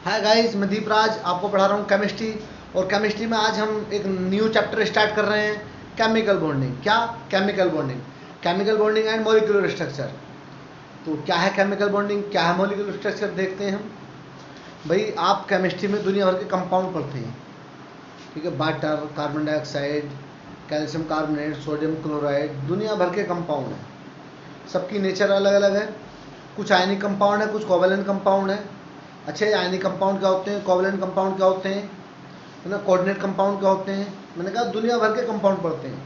Hi guys, मैं दीप राज आपको पढ़ा रहा हूँ केमिस्ट्री। और केमिस्ट्री में आज हम एक न्यू चैप्टर स्टार्ट कर रहे हैं, केमिकल बॉन्डिंग। क्या? Chemical bonding, chemical bonding and molecular structure. तो क्या है केमिकल बॉन्डिंग, क्या है मॉलिक्यूलर स्ट्रक्चर, देखते हैं हम। भाई, आप केमिस्ट्री में दुनिया भर के कंपाउंड पढ़ते हैं, ठीक है। Water, carbon dioxide, calcium carbonate, sodium chloride, दुनिया भर के कंपाउंड हैं। सबकी नेचर अलग अलग है। कुछ आयनिक कंपाउंड है, कुछ कोवैलेंट कंपाउंड है। अच्छे आयनिक कंपाउंड क्या होते हैं, कोवैलेंट कंपाउंड क्या होते हैं, है ना, कोऑर्डिनेट कंपाउंड क्या होते हैं। मैंने कहा दुनिया भर के कंपाउंड पढ़ते हैं,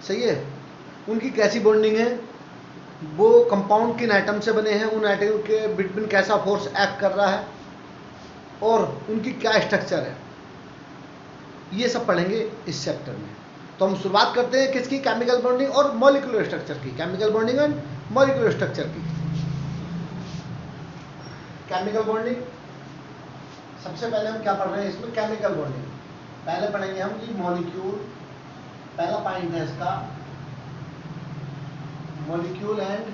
सही है। उनकी कैसी बॉन्डिंग है, वो कंपाउंड किन एटम से बने हैं, उन एटम के बिटवीन कैसा फोर्स एक्ट कर रहा है, और उनकी क्या स्ट्रक्चर है, ये सब पढ़ेंगे इस चैप्टर में। तो हम शुरुआत करते हैं किसकी, केमिकल बॉन्डिंग और मॉलिक्यूलर स्ट्रक्चर की। Chemical bonding and molecular structure की। केमिकल बॉन्डिंग सबसे पहले हम क्या पढ़ रहे हैं इसमें, केमिकल बॉन्डिंग। पहले पढ़ेंगे हम कि मॉलिक्यूल, पहला पॉइंट है इसका, मॉलिक्यूल एंड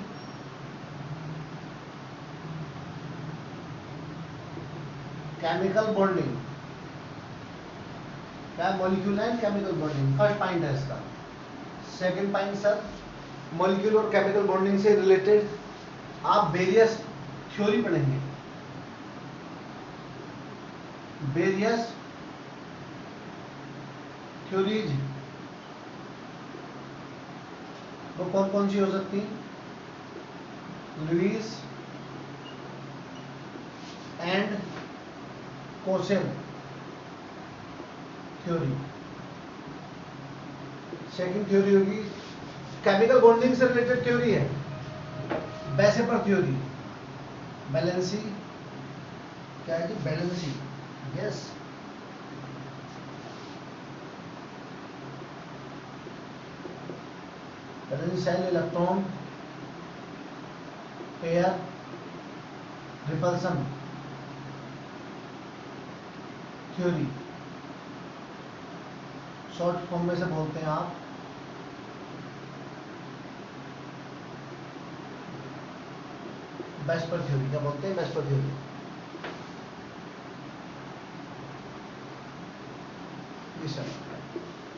केमिकल बॉन्डिंग। क्या? Molecule and chemical bonding, first point है इसका। सेकंड पॉइंट सर, मॉलिक्यूल और केमिकल बॉन्डिंग से रिलेटेड आप वेरियस थ्योरी पढ़ेंगे। वेरियस थ्योरीज वो कौन कौन सी हो सकती हैं? Lewis and Kossel theory. Second theory होगी, केमिकल बॉन्डिंग से रिलेटेड थ्योरी है, बैसेपर थ्योरी। बैलेंसी, क्या है कि valency, yes. Valence shell electron pair repulsion theory, short form में से बोलते हैं आप बैस्पर थ्योरी। क्या बोलते हैं? VSEPR theory. जी सर।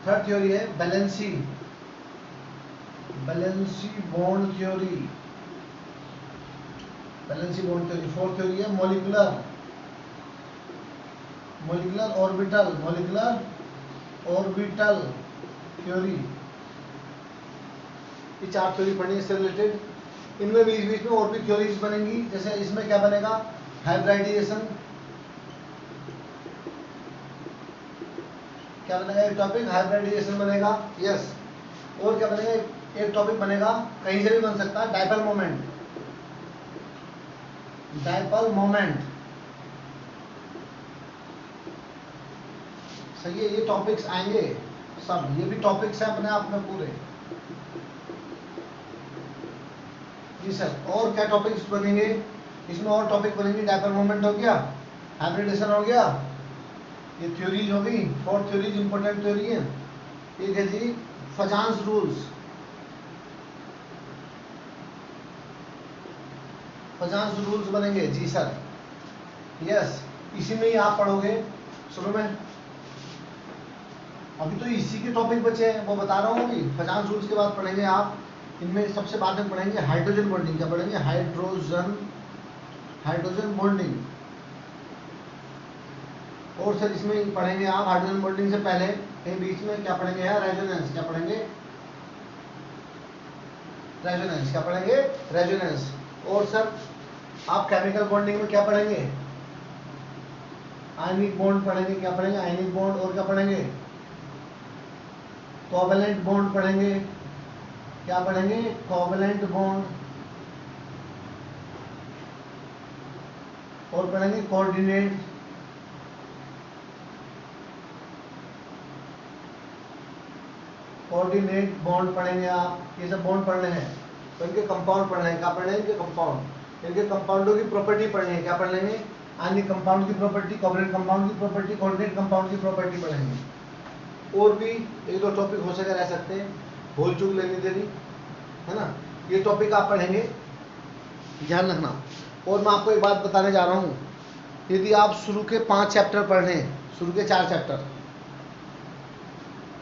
थर्ड थ्योरी है valency, valency bond theory, valency bond theory. Fourth theory है molecular, molecular orbital, molecular orbital theory. ये चार थ्योरी पढ़नी है इससे रिलेटेड। इनमें बीच बीच में और भी थ्योरीज बनेंगी, जैसे इसमें क्या बनेगा, हाइब्रिडाइजेशन। क्या बनेगा एक टॉपिक, हाइब्रिडाइजेशन बनेगा, यस। और क्या बनेगा, एक टॉपिक बनेगा, कहीं से भी बन सकता है, डाइपोल मोमेंट, डाइपोल मोमेंट, सही है। ये टॉपिक्स आएंगे सब, ये भी टॉपिक्स हैं अपने आप में पूरे। जी सर। और क्या टॉपिक्स बनेंगे इसमें, और टॉपिक बनेंगे, डाइपोल मोमेंट हो गया, हाइब्रिडेशन हो गया, ये थ्योरीज हो गई। फोर्थ थ्योरीज इंपॉर्टेंट थ्योरी है। एक है जी फजांस रूल्स, फजांस रूल्स बनेंगे जी सर, यस। इसी में ही आप पढ़ोगे शुरू में। अभी तो इसी के टॉपिक बचे हैं, वो बता रहा हूँ। अभी फजांस रूल्स के बाद पढ़ेंगे आप, इनमें सबसे बाद में पढ़ेंगे हाइड्रोजन बॉन्डिंग। क्या पढ़ेंगे? Hydrogen, hydrogen bonding. और सर इसमें पढ़ेंगे आप हाइड्रोजन बॉन्डिंग से पहले कहीं बीच में क्या पढ़ेंगे यार, रेजोनेंस। क्या पढ़ेंगे? रेजोनेंस। क्या पढ़ेंगे? रेजोनेंस। और सर आप केमिकल बॉन्डिंग में क्या पढ़ेंगे? आयनिक बॉन्ड पढ़ेंगे। क्या पढ़ेंगे? Ionic bond. और क्या पढ़ेंगे? कोवैलेंट बॉन्ड पढ़ेंगे। क्या पढ़ेंगे? Covalent bond. और पढ़ेंगे कोऑर्डिनेट, कोऑर्डिनेट बॉन्ड पढ़ेंगे आप। ये सब बॉन्ड पढ़ने हैं, तो इनके कंपाउंड पढ़ने हैं। क्या पढ़ने हैं? इनके कंपाउंड, इनके कंपाउंडों की प्रॉपर्टी पढ़नी है। क्या पढ़ लेंगे? आयनिक कंपाउंड की प्रॉपर्टी, कोवैलेंट कंपाउंड की प्रॉपर्टी, कोऑर्डिनेट कंपाउंड की प्रॉपर्टी पढ़ेंगे। और भी एक दो टॉपिक हो सके रह सकते हैं, भूल चूक लेनी देनी, है ना। ये टॉपिक आप पढ़ेंगे, ध्यान रखना। और मैं आपको एक बात बताने जा रहा हूँ, यदि आप शुरू के 5 चैप्टर पढ़ रहे हैं, शुरू के 4 चैप्टर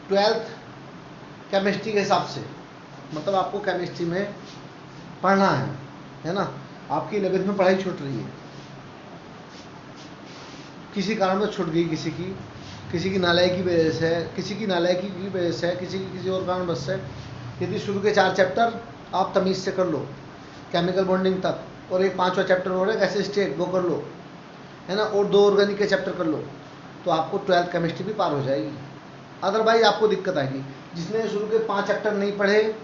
12th केमिस्ट्री के हिसाब से, मतलब आपको केमिस्ट्री में पढ़ना है ना, आपकी 11th में पढ़ाई छूट रही है, किसी कारण से छूट गई, किसी की नालायकी की वजह से, किसी की नालायकी की वजह से, किसी की किसी और कारण से, यदि शुरू के 4 चैप्टर आप तमीज़ से कर लो केमिकल बॉन्डिंग तक, और एक 5वां चैप्टर हो रहा है कैसे स्टेट, वो कर लो, है ना, और 2 ऑर्गेनिक के चैप्टर कर लो, तो आपको 12th केमिस्ट्री भी पार हो जाएगी। अदरवाइज आपको दिक्कत आएगी। जिसने शुरू के 5 चैप्टर नहीं पढ़े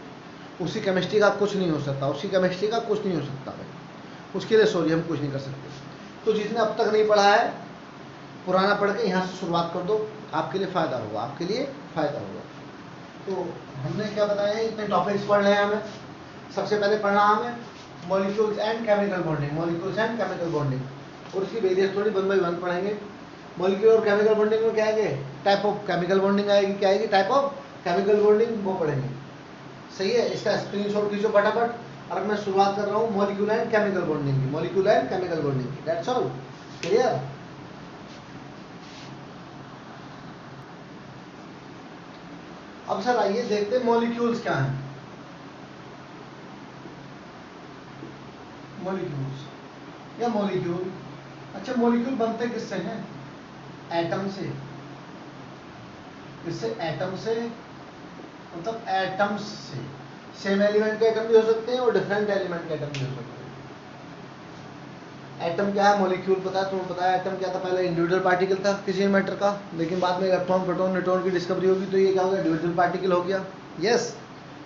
उसी केमिस्ट्री का कुछ नहीं हो सकता, उसकी केमिस्ट्री का कुछ नहीं हो सकता भाई, उसके लिए सॉरी हम कुछ नहीं कर सकते। तो जिसने अब तक नहीं पढ़ा है, पुराना पढ़ के यहाँ से शुरुआत कर दो, आपके लिए फ़ायदा होगा, आपके लिए फ़ायदा होगा। तो हमने क्या बताया है, इतने टॉपिक्स पढ़ने हैं हमें। सबसे पहले पढ़ना हमें molecules and chemical bonding, molecules and chemical bonding, और उसकी वेरियस थोड़ी 1 बाय 1 पढ़ेंगे। मॉलिक्यूल और केमिकल बॉन्डिंग में क्या आएंगे, टाइप ऑफ केमिकल बॉन्डिंग आएगी, क्या आएगी, टाइप ऑफ केमिकल बॉन्डिंग, वो पढ़ेंगे। सही है, इसका स्क्रीनशॉट खींचो फटाफट। और मैं शुरुआत कर रहा हूँ मॉलिक्यूल एंड केमिकल बॉन्डिंग की, मॉलिक्यूल एंड केमिकल बॉन्डिंग की। That's all, clear. अब सर आइए देखते हैं मॉलिक्यूल्स क्या हैं। मॉलिक्यूल्स या मॉलिक्यूल, अच्छा मॉलिक्यूल बनते किससे हैं, एटम से। किससे, एटम से, मतलब एटम्स से। सेम एलिमेंट के एटम भी हो सकते हैं और डिफरेंट एलिमेंट के एटम भी हो सकते हैं। एटम क्या है, मॉलिक्यूल पता है, तुम्हें पता है एटम क्या था, पहले इंडिविजुअल पार्टिकल था किसी मैटर का, लेकिन बाद में इलेक्ट्रॉन प्रोटॉन न्यूट्रॉन की डिस्कवरी होगी तो ये क्या हो गया, इंडिविजुअल पार्टिकल हो गया। यस,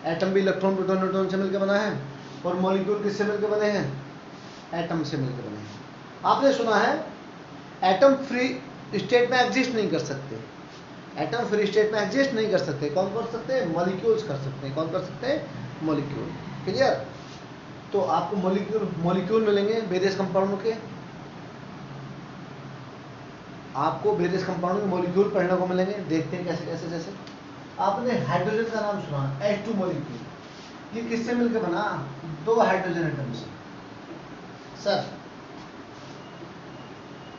एटम भी इलेक्ट्रॉन प्रोटॉन न्यूट्रॉन से मिलकर बना है, और मॉलिक्यूल किससे मिलकर बने हैं, एटम से मिलकर बने हैं। आपने सुना है एटम फ्री स्टेट में एग्जिस्ट नहीं कर सकते, एटम फ्री स्टेट में एग्जिस्ट नहीं कर सकते, कौन कर सकते हैं, मॉलिक्यूल्स कर सकते हैं। कौन कर सकते हैं, मॉलिक्यूल। क्लियर। तो आपको मॉलिक्यूल मिलेंगे वेरियस कंपाउंड के, आपको वेरियस कंपाउंड के मॉलिक्यूल पढ़ने को मिलेंगे। देखते हैं कैसे कैसे। जैसे आपने हाइड्रोजन का नाम सुना, H2 मॉलिक्यूल, ये किससे मिलकर बना, 2 हाइड्रोजन एटम से। सर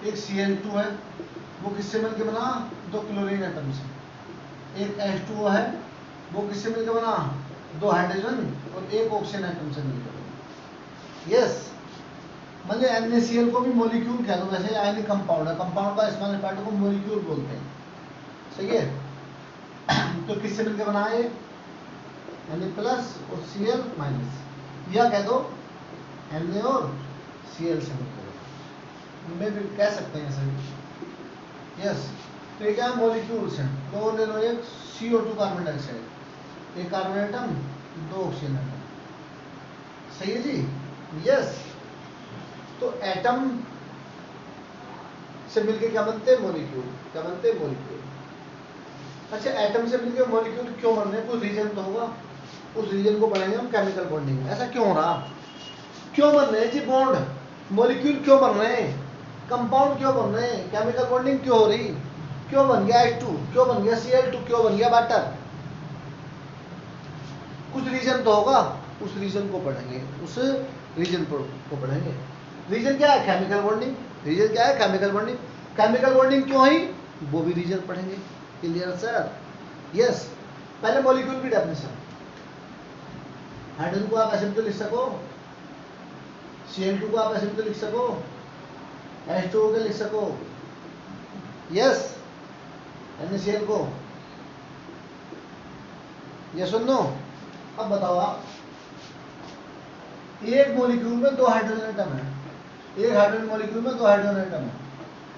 एक Cl2 है, वो किससे मिलकर बना, 2 क्लोरीन एटम से। एक H2O है, वो किससे मिलकर बना, 2 हाइड्रोजन और 1 ऑक्सीजन एटम से मिलकर बना। यस, मतलब NaCl को भी मॉलिक्यूल कह दो, वैसे आयनिक कंपाउंड है, कंपाउंड का स्मॉल पार्ट को मॉलिक्यूल बोलते हैं। सही है। तो किससे मिलकर बना है, Na+ और Cl-, या कह दो Na और Cl से मिलकर में भी कह सकते हैं ऐसे। यस, तो ये क्या है, मॉलिक्यूल्स हैं। तो ले लो एक CO2 कार्बन डाइऑक्साइड, एक कार्बन एटम, 2 ऑक्सीजन एटम। सही है जी। यस, तो एटम से मिलके क्या बनते हैं, मॉलिक्यूल। क्या बनते हैं, मॉलिक्यूल। अच्छा, एटम से मिलके मॉलिक्यूल क्यों बन रहे हैं, कुछ रीजन तो होगा, उस रीजन को पढ़ेंगे हम केमिकल बॉन्डिंग। ऐसा क्यों हो रहा, क्यों बन रहे हैं जी बॉन्ड, मॉलिक्यूल क्यों बन रहे हैं, कंपाउंड क्यों बन रहे हैं, केमिकल बॉन्डिंग क्यों हो रही, क्यों बन गया H2, क्यों बन गया Cl2, क्यों बन गया वाटर। कुछ रीजन तो होगा, उस रीजन को पढ़ेंगे, उस रीजन को पढ़ेंगे। रीजन क्या है, केमिकल बॉन्डिंग। रीजन क्या है, केमिकल बॉन्डिंग। केमिकल बॉन्डिंग क्यों हुई, वो भी रीजन पढ़ेंगे। Clear sir. यस, पहले मॉलिक्यूल की डेफिनेशन। हाइड्रोजन को आप ऐसे भी तो लिख सको, Cl2 को आप ऐसे भी तो लिख सको, H2O को लिख सको। यस, NaCl को। ये सुन लो। अब बताओ आप, एक मॉलिक्यूल में 2 हाइड्रोजन एटम है, एक हाइड्रोजन मॉलिक्यूल में 2 हाइड्रोजन एटम है,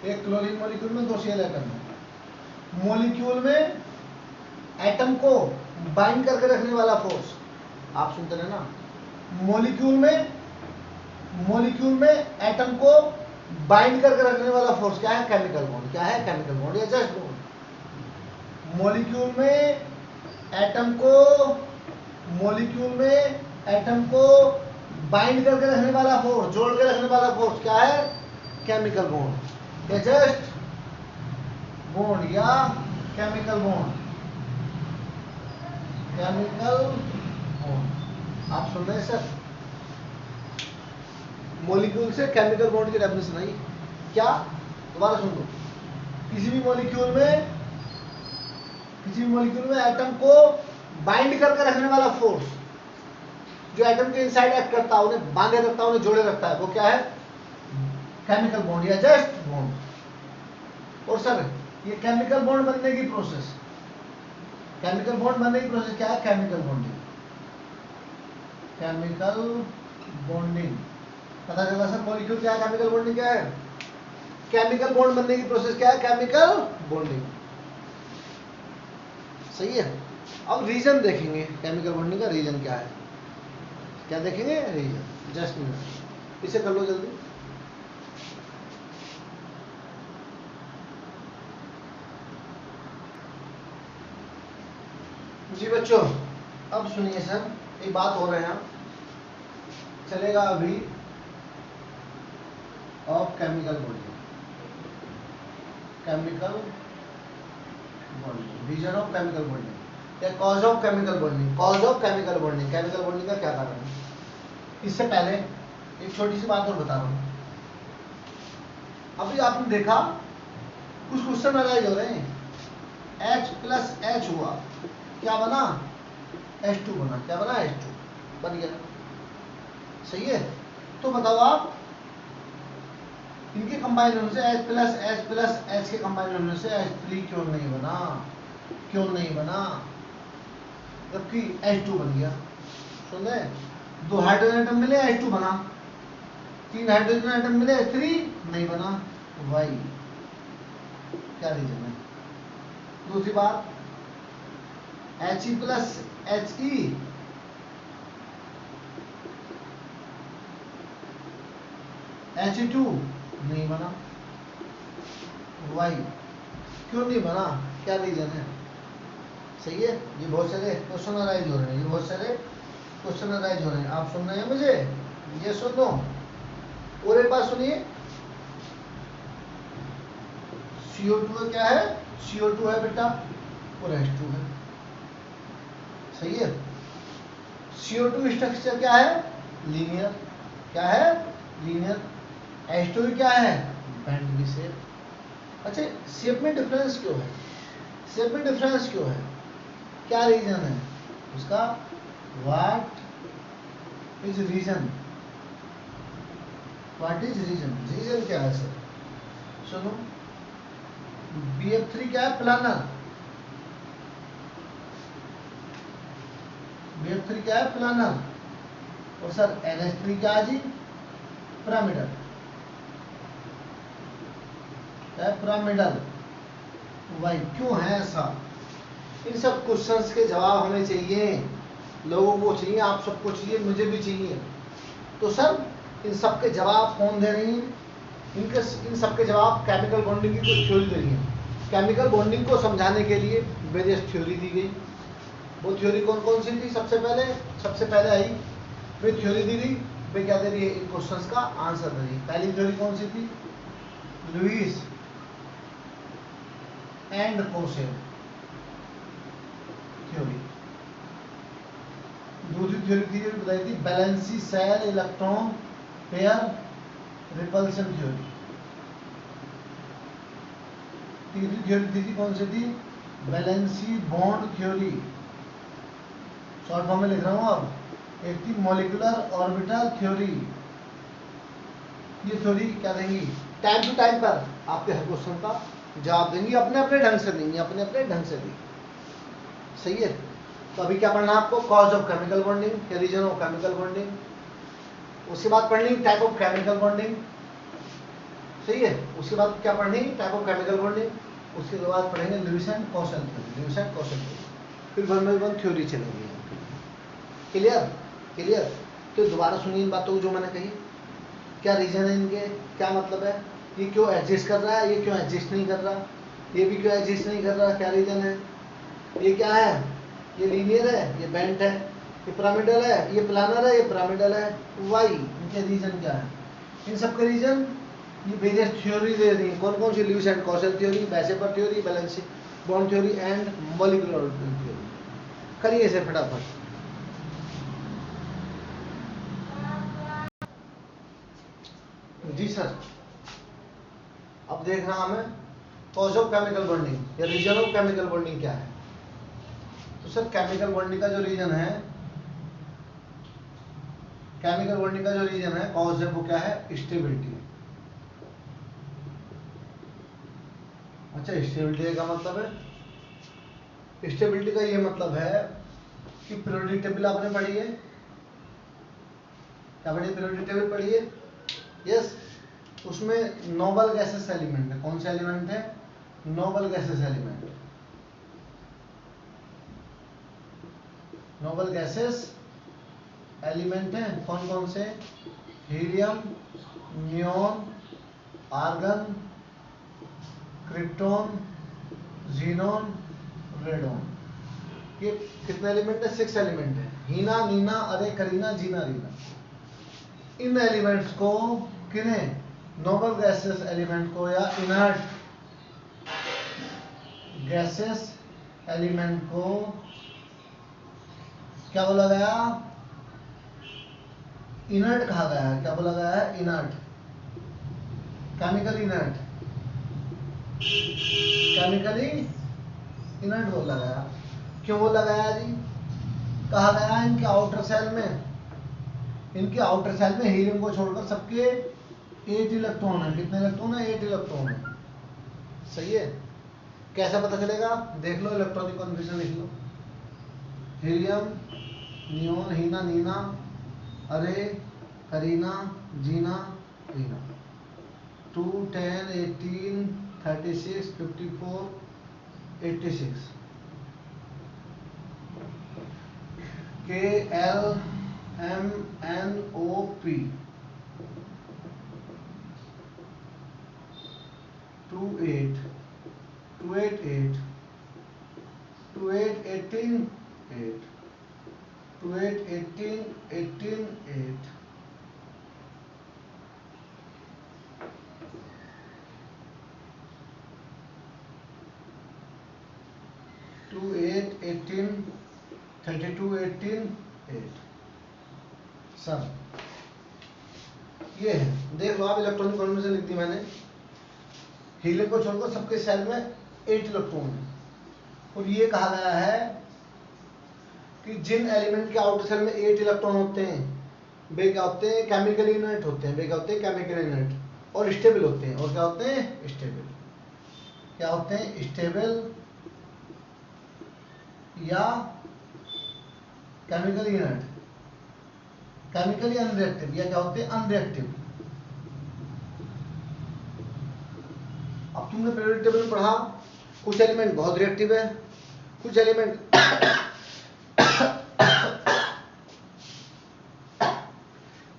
एक क्लोरीन मॉलिक्यूल में 2 Cl एटम है। मॉलिक्यूल में एटम को बाइंड करके रखने वाला फोर्स, आप सुनते रहे ना, मॉलिक्यूल में एटम को बाइंड करके रखने वाला फोर्स क्या है, केमिकल बॉन्ड। क्या है, केमिकल बॉन्ड या जस्ट बॉन्ड। मॉलिक्यूल में एटम को बाइंड करके रखने वाला फोर्स, जोड़ के रखने वाला फोर्स क्या है, केमिकल बॉन्ड या जस्ट बॉन्ड या केमिकल बॉन्ड। केमिकल बॉन्ड, आप सुन रहे हैं सर। मॉलिक्यूल से केमिकल बॉन्ड की डेफिनेशन आई क्या, दोबारा सुन लो, किसी भी मॉलिक्यूल में एटम को बाइंड करके रखने वाला फोर्स, जो एटम के इनसाइड एक्ट करता है, उन्हें बांधे रखता है, उन्हें जोड़े रखता है, वो क्या है? केमिकल बॉन्ड या जस्ट बॉन्ड। और सर ये केमिकल बॉन्ड बनने की प्रोसेस, क्या है? Chemical bonding. पता चला सर मॉलिक्यूल क्या है, केमिकल बॉन्डिंग क्या है? केमिकल बॉन्ड बनने की प्रोसेस क्या है? Chemical bonding. सही है। अब रीजन देखेंगे, केमिकल बॉन्डिंग का रीजन क्या है? क्या देखेंगे? रीजन। जस्ट मिनट, इसे कर लो जल्दी। जी बच्चों, अब सुनिए सर, एक बात हो रहा है, चलेगा अभी, of chemical bonding, reason of chemical bonding या cause of chemical bonding. Chemical bonding का क्या कारण है? इससे पहले एक छोटी सी बात और बता रहा हूं। अभी आपने देखा कुछ क्वेश्चन अराइज हो रहे हैं, H प्लस H हुआ, क्या बना? H2 बना। क्या बना? H2 बन गया। सही है। तो बताओ आप, इनके कंबाइन होने से H प्लस H के कंबाइन होने से H3 क्यों नहीं बना? जबकि H2 बन गया। सुन रहे? 2 हाइड्रोजन एटम मिले, H2 बना। 3 हाइड्रोजन एटम मिले, H3 नहीं बना। वाई? क्या रीजन है? दूसरी बात, He प्लस He He2 नहीं बना। वाई? क्यों नहीं बना? क्या रीजन है? सही है। ये बहुत सारे क्वेश्चन अराइज हो रहे हैं, आप सुन रहे हैं मुझे? ये सुनो, और एक बात सुनिए, CO2 क्या है? CO2 है बेटा, और H2 है। सही है। CO2 स्ट्रक्चर क्या है? लीनियर। क्या है? लीनियर। H2 क्या है? बैंड की शेप। अच्छा, शेप में डिफरेंस क्यों है? क्या रीजन है उसका? What is reason? रीजन क्या है सर? सुनो, BF3 क्या है? प्लानर। और सर NH3 क्या है जी? पिरामिडल। क्या है? पिरामिडल। वाई? क्यों है ऐसा? इन सब क्वेश्चंस के जवाब हमें चाहिए, लोगों को चाहिए, आप सबको चाहिए, मुझे भी चाहिए। तो सर इन सब के जवाब कौन दे रही हैं? इन सब के जवाब केमिकल बॉन्डिंग की कुछ थ्योरी दे रही है। केमिकल बॉन्डिंग को समझाने के लिए वेरियस थ्योरी दी गई। वो थ्योरी कौन कौन सी थी? सबसे पहले आई वे थ्योरी दी गई, वे क्या दे रही है? इन क्वेश्चंस का आंसर दे रही है। पहली थ्योरी कौन सी थी? Lewis and Kossel theory. दूसरी थ्योरी थी, बताई थी, valency shell electron pair repulsion theory. तीसरी थ्योरी थी कौन सी थी? Valency bond theory, short form में लिख रहा हूं। अब एक थी मॉलिक्यूलर ऑर्बिटल थ्योरी। ये थ्योरी क्या देंगी? टाइम टू टाइम पर आपके हर क्वेश्चन का जवाब देंगी, अपने अपने ढंग से देंगी। सही है। तो अभी क्या पढ़ना है आपको? कॉज ऑफ केमिकल बॉन्डिंग या रीजन ऑफ केमिकल बॉन्डिंग। उसके बाद पढ़नी टाइप ऑफ केमिकल बॉन्डिंग। सही है। उसके बाद क्या पढ़नी? Type of chemical bonding. उसके बाद पढ़ेंगे लुईस एंड कोसेल थ्योरी। फिर 1 by 1 थ्योरी चलेंगी। क्लियर? तो दोबारा सुनिए इन बातों को जो मैंने कही। क्या रीजन है इनके? क्या मतलब है? ये क्यों एग्जिस्ट कर रहा है? ये क्यों एग्जिस्ट नहीं कर रहा? ये भी क्यों एग्जिस्ट नहीं कर रहा? क्या रीजन है? ये क्या है? ये लीनियर है, ये बेंट है, ये पिरामिडल है, ये प्लानर है, ये पिरामिडल है। वाई? इनके रीजन क्या है? इन सब के रीजन ये वेरियस थ्योरी दे रही है। कौन कौन सी? Lewis and Kossel theory, VSEPR theory, valency bond theory and molecular orbital theory. करिए इसे फटाफट। जी सर। अब देखना हमें कॉज ऑफ केमिकल बॉन्डिंग या रीजन ऑफ केमिकल बॉन्डिंग क्या है। तो सर केमिकल बॉन्डिंग का जो रीजन है, केमिकल बॉन्डिंग का जो रीजन है कॉज है वो क्या है, स्टेबिलिटी। अच्छा, स्टेबिलिटी का मतलब है, स्टेबिलिटी का ये मतलब है कि पीरियोडिक टेबल आपने पढ़ी है, क्या पढ़ी, पीरियोडिक टेबल पढ़ी है, यस। उसमें नोबल गैसेस एलिमेंट है, कौन सा एलिमेंट है, noble gases element. Noble gases element हैं कौन कौन से, helium, neon, argon, krypton, xenon, radon. ये कितने एलिमेंट है, 6 एलिमेंट है। हीना, नीना, अरे, करीना, जीना, रीना। इन एलिमेंट्स को किन्हें, नोबल गैसेस एलिमेंट को या इनर्ट गैसेस एलिमेंट को क्या बोला गया, इनर्ट कहा गया है। क्या बोला गया है, inert, chemically inert, chemically inert बोला गया। क्यों बोला गया जी, कहा गया इनके आउटर सेल में, इनके आउटर सेल में हीलियम को छोड़कर सबके 8 इलेक्ट्रॉन है। कितने इलेक्ट्रॉन है, 8 इलेक्ट्रॉन है। सही है। कैसा पता चलेगा, देख लो, इलेक्ट्रॉनिक कॉन्फ़िगरेशन लिख लो, हीलियम, नियोन, हीना, नीना, अरे, करीना, जीना, Reena. 2, 10, 18, 36, 54, 86। K, L, M, N, O, P। 2, 8, 2, 8, 8, 2, 8, 18, 8, 2, 8, 18, 18, 8। 2, 8, 18, 32, 18, 8। सब ये है, देख लो आप, इलेक्ट्रॉनिक कॉन्फ़िगरेशन लिख दी मैंने। हीलियम को छोड़कर सबके सेल में 8 इलेक्ट्रॉन है। और ये कहा गया है कि जिन एलिमेंट के आउटर सेल में 8 इलेक्ट्रॉन होते हैं वे क्या होते हैं, केमिकली इनर्ट होते हैं। वे क्या होते हैं, केमिकली इनर्ट और स्टेबल होते हैं। और क्या होते हैं, स्टेबल। क्या होते हैं, स्टेबल या केमिकली इनर्ट, केमिकली अनरिएक्टिव, या क्या होते हैं, अनरिएक्टिव। अब तुमने पीरियोडिक टेबल में पढ़ा, कुछ एलिमेंट बहुत रिएक्टिव है, कुछ एलिमेंट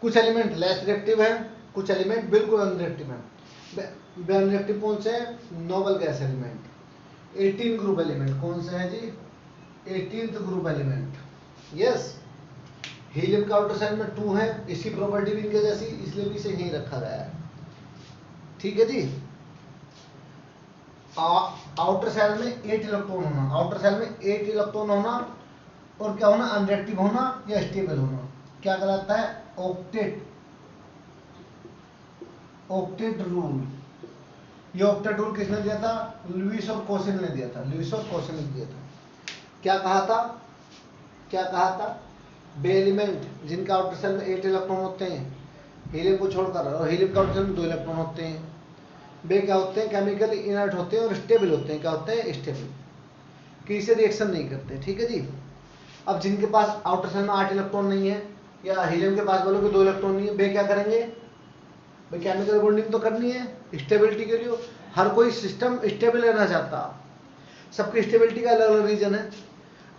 कुछ एलिमेंट लेस रिएक्टिव है, कुछ एलिमेंट बिल्कुल अनरिएक्टिव है। वे अनरिएक्टिव कौन से हैं, noble gas element, 18 group element. कौन से हैं जी, 18th group element, yes. Helium का आउटर सेल में 2 है, इसकी प्रॉपर्टी भी इनके जैसी, इसलिए भी इसे यहीं रखा गया है। ठीक है जी। आउटर सेल में 8 इलेक्ट्रॉन होना, आउटर सेल में 8 इलेक्ट्रॉन होना, और क्या होना, अनरिएक्टिव होना या स्टेबल होना, क्या कहलाता है, ऑक्टेट, ऑक्टेट रूल। ये ऑक्टेट रूल किसने दिया था, लुईस और कोसेल ने दिया था, लुईस और कोसेल ने दिया था। क्या कहा था, क्या कहा था, वे एलिमेंट जिनके आउटर सेल में 8 इलेक्ट्रॉन होते हैं हीलियम को छोड़कर, और हीलियम के आउटर सेल में 2 इलेक्ट्रॉन होते हैं, वे क्या होते हैं, केमिकली इनर्ट होते हैं और स्टेबल होते हैं। क्या होते हैं, स्टेबल, किसी से रिएक्शन नहीं करते। ठीक है जी। अब जिनके पास आउटर सेल में 8 इलेक्ट्रॉन नहीं है, या हीलियम के पास बोलो कि 2 इलेक्ट्रॉन नहीं है, वे क्या करेंगे, वे केमिकल बॉन्डिंग तो करनी है स्टेबिलिटी के लिए। हर कोई सिस्टम स्टेबल रहना चाहता, सबकी स्टेबिलिटी का अलग अलग रीजन है।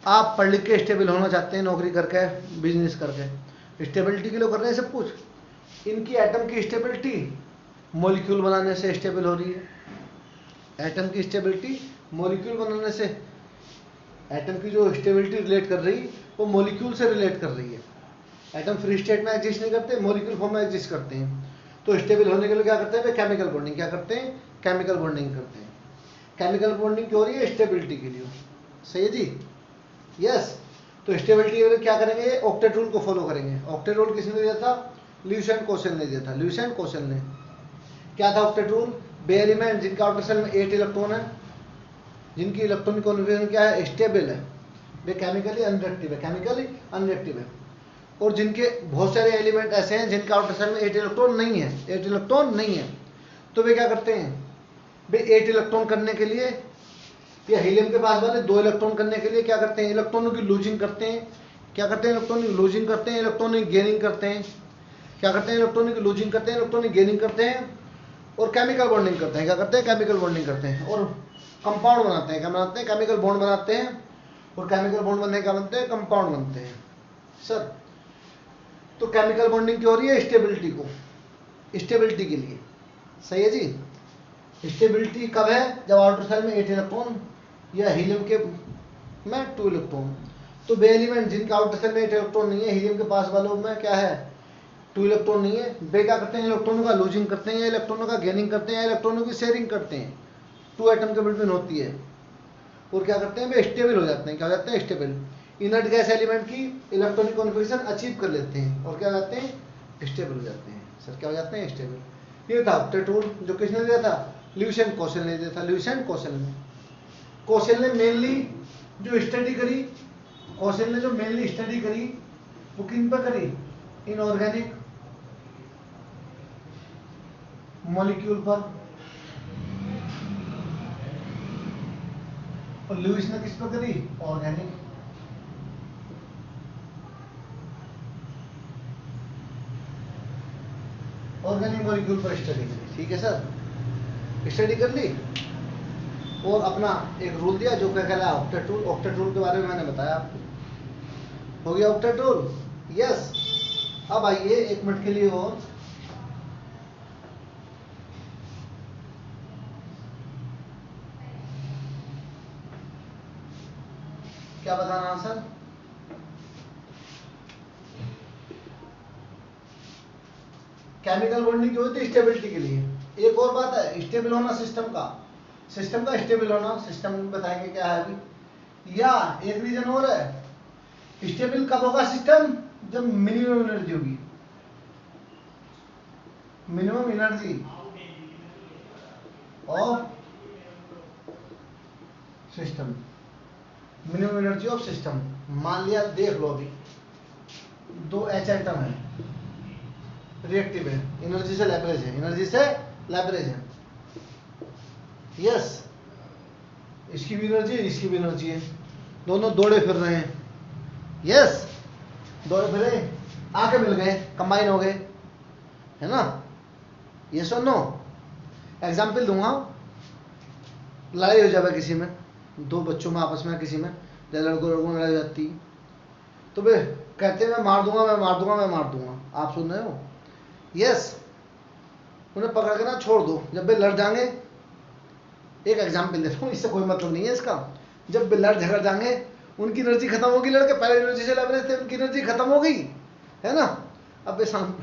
आप पढ़ लिख के स्टेबल होना चाहते हैं, नौकरी करके, बिजनेस करके, स्टेबिलिटी के लिए कर रहे हैं सब कुछ। इनकी एटम की स्टेबिलिटी मॉलिक्यूल बनाने से स्टेबल हो रही है। एटम की स्टेबिलिटी मॉलिक्यूल बनाने से, एटम की जो स्टेबिलिटी रिलेट कर रही वो मॉलिक्यूल से रिलेट कर रही है। एटम फ्री स्टेट में एग्जिस्ट नहीं करते, मॉलिक्यूल फॉर्म में एग्जिस्ट करते हैं। तो स्टेबल होने के लिए क्या करते हैं, केमिकल बॉन्डिंग। क्या करते हैं, केमिकल बॉन्डिंग करते हैं। केमिकल बॉन्डिंग क्यों हो रही है, स्टेबिलिटी के लिए। सही है जी, यस। तो स्टेबिलिटी के लिए क्या करेंगे, ऑक्टेट रूल को फॉलो करेंगे। ऑक्टेट रूल किसने दिया था, लुईस एंड कोसेल ने दिया था, लुईस एंड कोसेल ने। क्या था ऑक्टेट रूल, वे एलिमेंट जिनका आउटर शेल में 8 इलेक्ट्रॉन है, जिनकी इलेक्ट्रॉनिक कॉन्फ़िगरेशन क्या है, स्टेबल है, वे केमिकली अनरिएक्टिव है, केमिकली अनरिएक्टिव है। और जिनके बहुत सारे एलिमेंट ऐसे हैं जिनका आउटर शेल में 8 इलेक्ट्रॉन नहीं है, 8 इलेक्ट्रॉन नहीं है, तो वे क्या करते हैं, वे 8 इलेक्ट्रॉन करने के लिए या हीलियम के पास वाले 2 इलेक्ट्रॉन करने के लिए क्या करते हैं, इलेक्ट्रॉनों की लूजिंग करते हैं। क्या करते हैं, इलेक्ट्रॉनिक लूजिंग करते हैं, इलेक्ट्रॉनिक गेनिंग करते हैं। क्या करते हैं, इलेक्ट्रॉनिक लूजिंग करते हैं, इलेक्ट्रॉनिक गेनिंग करते हैं और केमिकल बॉन्डिंग करते हैं। क्या करते हैं, केमिकल बॉन्डिंग करते हैं और कंपाउंड बनाते हैं। क्या बनाते हैं, केमिकल बॉन्ड बनाते हैं और केमिकल बॉन्ड बनने क्या बनते हैं, कंपाउंड बनते हैं। सर तो केमिकल बॉन्डिंग क्यों हो रही है, स्टेबिलिटी को, स्टेबिलिटी के लिए, सही है जी। स्टेबिलिटी कब है, जब आउटर शेल में 8 इलेक्ट्रॉन या हीलियम के में 2 इलेक्ट्रॉन। तो वे एलिमेंट जिनका आउटर शेल में 8 इलेक्ट्रॉन नहीं है, हीलियम के पास वालों में क्या है, 2 इलेक्ट्रॉन नहीं है, वे क्या करते हैं, इलेक्ट्रॉनों का लूजिंग करते हैं या इलेक्ट्रॉनों का गेनिंग करते हैं या इलेक्ट्रॉनों की शेयरिंग करते हैं। 2 एटम के बिटवीन होती है और क्या करते हैं, वे स्टेबल हो जाते हैं। क्या हो जाते हैं, स्टेबल। इनर्ट गैस एलिमेंट की इलेक्ट्रॉनिक कॉन्फ़िगरेशन अचीव कर लेते हैं और क्या हो जाते हैं, स्टेबल हो जाते हैं। सर क्या हो जाते हैं, स्टेबल। ये था ऑक्टेट रूल, जो किसने दिया था, ल्यूइस एंड कौशल ने दिया था, ल्यूइस एंड कौशल ने। कौशल ने मेनली जो स्टडी करी, कौशल ने जो मेनली स्टडी करी वो किन पर करी, इनऑर्गेनिक मॉलिक्यूल पर, और लुईस ने किस पर करी, ऑर्गेनिक। ऑर्गेनिक मॉलिक्यूल पर स्टडी करी, ठीक है सर, स्टडी कर ली और अपना एक रूल दिया जो क्या कहला है, ऑक्टेट रूल। ऑक्टेट रूल के बारे में मैंने बताया आपको, हो गया ऑक्टेट रूल, यस। अब आइए 1 मिनट के लिए और क्या बताना आंसर, केमिकल बॉन्डिंग जो होती है स्टेबिलिटी के लिए। एक और बात है, स्टेबल होना सिस्टम का, सिस्टम का स्टेबल होना, सिस्टम बताएंगे क्या है अभी। या एक रीजन और है, स्टेबल कब होगा सिस्टम, जब मिनिमम एनर्जी होगी, minimum energy of system, minimum energy of system. मान लिया, देख लो अभी 2 H एटम है, रिएक्टिव है, एनर्जी से लेवरेज है, एनर्जी से लेवरेज है, यस। इसकी भी एनर्जी है, इसकी भी एनर्जी है, दोनों दौड़े फिर रहे हैं, यस, दौड़े फिरे, आके मिल गए, कंबाइन हो गए, है ना, यस और नो। एग्जाम्पल दूंगा, लड़ाई हो जाए किसी में, 2 बच्चों में आपस में, किसी में लड़कों लड़कों में लड़ाई हो जाती, तो वे कहते हैं मैं मार दूंगा, मैं मार दूंगा, मैं मार दूंगा। आप सुन रहे हो, यस। उन्हें पकड़ के ना छोड़ दो, जब वे लड़ जाएंगे, एक एग्जाम्पल देता हूँ, इससे कोई मतलब नहीं है इसका, जब वे लड़ झगड़ जाएंगे, उनकी एनर्जी खत्म होगी, लड़के पहले एनर्जी से लेवरेज थे, उनकी एनर्जी खत्म हो गई, है ना, अब वे शांत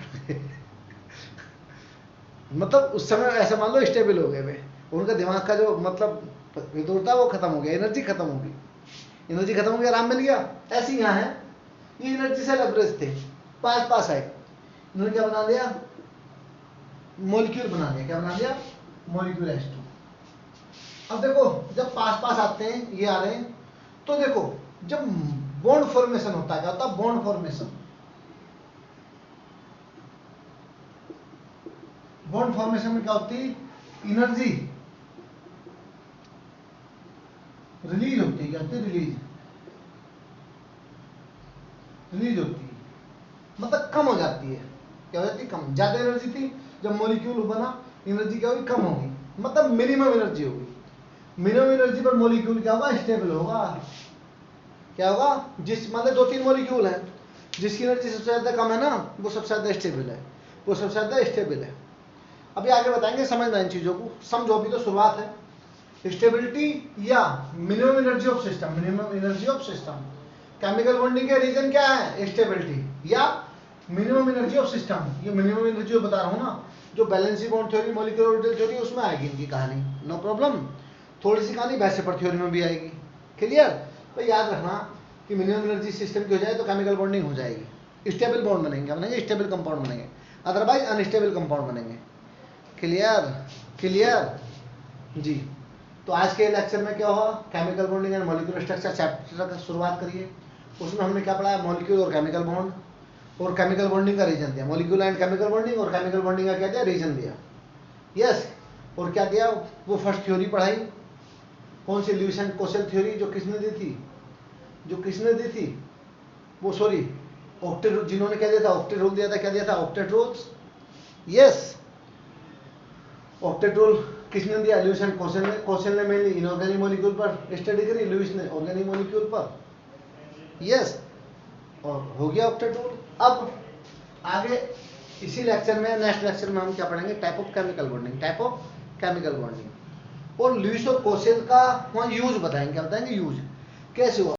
मतलब उस समय ऐसा मान लो स्टेबल हो गए वे, उनका दिमाग का जो मतलब विदुर था वो खत्म हो गया, एनर्जी खत्म हो गई, एनर्जी खत्म हो गई, आराम मिल गया। ऐसे यहाँ है, ये एनर्जी से लेवरेज थे, पास पास आए, इन्होंने क्या बना दिया, मॉलिक्यूल बना दिया। क्या बना दिया, मॉलिक्यूल H2। अब देखो जब पास पास आते हैं, ये आ रहे हैं, तो देखो जब बॉन्ड फॉर्मेशन होता है, क्या होता है, बॉन्ड फॉर्मेशन। बॉन्ड फॉर्मेशन में क्या होती है, एनर्जी रिलीज होती है, क्या होती है, रिलीज, रिलीज होती है, मतलब कम हो जाती है। क्या हो जाती है, कम। ज्यादा एनर्जी थी, जब मॉलिक्यूल बना, एनर्जी क्या होगी, कम होगी, मतलब मिनिमम एनर्जी होगी। मिनिमम एनर्जी पर मॉलिक्यूल क्या होगा, स्टेबल होगा। क्या होगा, जिस मतलब 2-3 मॉलिक्यूल है, जिसकी एनर्जी सबसे ज्यादा कम है ना, वो सबसे ज्यादा स्टेबल है, वो सबसे ज्यादा स्टेबल है। अभी आगे बताएंगे, समझना इन चीजों को, समझो, अभी तो शुरुआत है। स्टेबिलिटी या minimum energy of system, minimum energy of system, chemical bonding के रीजन क्या है, स्टेबिलिटी या मिनिमम एनर्जी ऑफ सिस्टम। ये मिनिमम एनर्जी बता रहा हूँ ना, जो valency bond theory, molecular orbital theory, उसमें आएगी इनकी कहानी, नो प्रॉब्लम। थोड़ी सी कहानी वैसे थ्योरी में भी आएगी, क्लियर। तो याद रखना कि मिनिमम एनर्जी सिस्टम की हो जाए तो केमिकल बॉन्डिंग हो जाएगी, स्टेबल बॉन्ड बनेंगे, क्या बनेंगे, स्टेबल कंपाउंड बनेंगे, अदरवाइज अनस्टेबल कंपाउंड बनेंगे, क्लियर। क्लियर जी। तो आज के लेक्चर में क्या हुआ, chemical bonding and molecular structure chapter का शुरुआत करिए। उसमें हमने क्या पढ़ा, मॉलिक्यूल और केमिकल बॉन्ड, और केमिकल बॉन्डिंग का रीजन दिया, मॉलिक्यूल एंड केमिकल बॉन्डिंग, और केमिकल बॉन्डिंग का क्या दिया, रीजन दिया। यस, और क्या दिया, वो फर्स्ट थ्योरी पढ़ाई, कौन सी, ल्यूइस एंड कोसेल थ्योरी, जो किसने दी थी, वो सॉरी ऑक्टेट, जिन्होंने क्या दिया था, ऑक्टेट रूल दिया था, क्या दिया था, octet rules. Yes, octet rule किसने दिया, ल्यूइस एंड कोसेल ने। कोसेल ने मेनली इनऑर्गेनिक मॉलिक्यूल पर स्टडी करी, ल्यूइस ने ऑर्गेनिक मॉलिक्यूल पर। यस, और हो गया ऑक्टेट रूल। अब आगे इसी लेक्चर में, नेक्स्ट लेक्चर में हम क्या पढ़ेंगे, टाइप ऑफ केमिकल बॉन्डिंग, और ल्यूइस और कोसेल का वहाँ यूज बताएंगे, क्या बताएंगे, यूज कैसे हुआ।